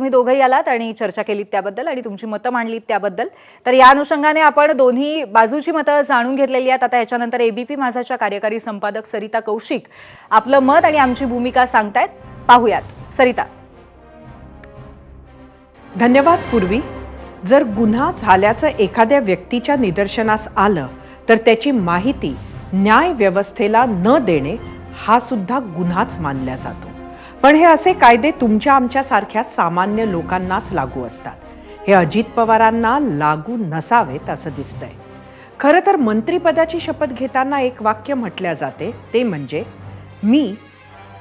तुम्ही दोघंही आलात आणि चर्चा केलीत त्याबद्दल आणि तुमची मतं मांडलीत त्याबद्दल. तर या अनुषंगाने आपण दोन्ही बाजूची मतं जाणून घेतलेली आहेत. आता याच्यानंतर एबीपी माझाच्या कार्यकारी संपादक सरिता कौशिक आपलं मत आणि आमची भूमिका सांगतायत. पाहूयात. सरिता. धन्यवाद पूर्वी. जर गुन्हा झाल्याचं एखाद्या व्यक्तीच्या निदर्शनास आलं तर त्याची माहिती न्याय व्यवस्थेला न देणे हा सुद्धा गुन्हाच मानला जातो. पण हे असे कायदे तुमच्या आमच्या सारख्या सामान्य लोकांनाच लागू असतात. हे अजित पवारांना लागू नसावेत असं दिसतंय. खरं तर मंत्रिपदाची शपथ घेताना एक वाक्य म्हटल्या जाते, ते म्हणजे मी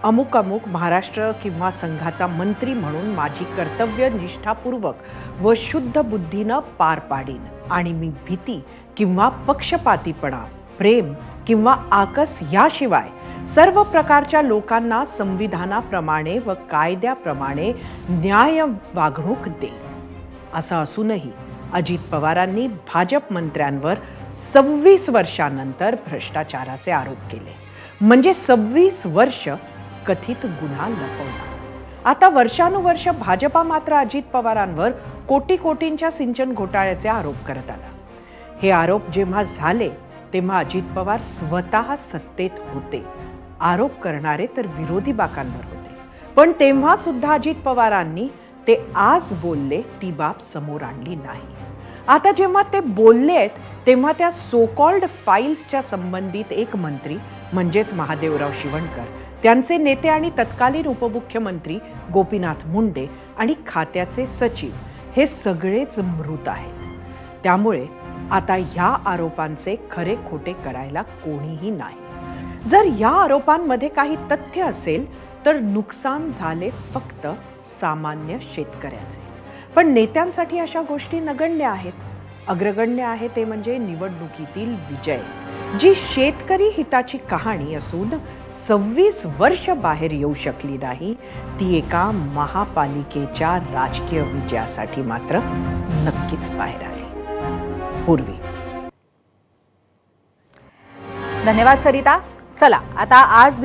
अमुक अमुक महाराष्ट्र किंवा संघाचा मंत्री म्हणून माझी कर्तव्य निष्ठापूर्वक व शुद्ध बुद्धीनं पार पाडीन आणि मी भीती किंवा पक्षपातीपणा, प्रेम किंवा आकस याशिवाय सर्व प्रकारच्या लोकांना संविधानाप्रमाणे व कायद्याप्रमाणे न्याय वागणूक देईन. असं असूनही अजित पवारांनी भाजप मंत्र्यांवर 26 वर्षांनंतर भ्रष्टाचाराचे आरोप केले. म्हणजे 26 वर्ष कथित गुन्हा लपवला. आता वर्षानुवर्ष भाजपा मात्र अजित पवारांवर कोटी कोटींच्या सिंचन घोटाळ्याचे आरोप करत आला. हे आरोप जेव्हा झाले तेव्हा अजित पवार स्वतः सत्तेत होते. आरोप करणारे तर विरोधी बाकांवर होते. पण तेव्हा सुद्धा अजित पवारांनी ते आज बोलले ती बाब समोर आणली नाही. आता जेव्हा ते बोललेत तेव्हा त्या सो कॉल्ड फाईल्सच्या संबंधित एक मंत्री म्हणजेच महादेवराव शिवणकर, त्यांचे नेते आणि तत्कालीन उपमुख्यमंत्री गोपीनाथ मुंडे आणि खात्याचे सचिव हे सगळेच मृत आहेत. त्यामुळे आता ह्या आरोपांचे खरे खोटे करायला कोणीही नाही. जर या आरोपांमध्ये काही तथ्य असेल तर नुकसान झाले फक्त सामान्य शेतकऱ्याचे. पण नेत्यांसाठी अशा गोष्टी नगण्य आहेत. अग्रगण्य आहे ते म्हणजे निवडणुकीतील विजय, जी शेतकरी हिताची कहाणी असून 26 वर्ष बाहेर येऊ शकली नाही, ती एका महापालिकेच्या राजकीय विजयासाठी मात्र नक्कीच बाहेर आली. पूर्वी. धन्यवाद सरिता. चला आता आज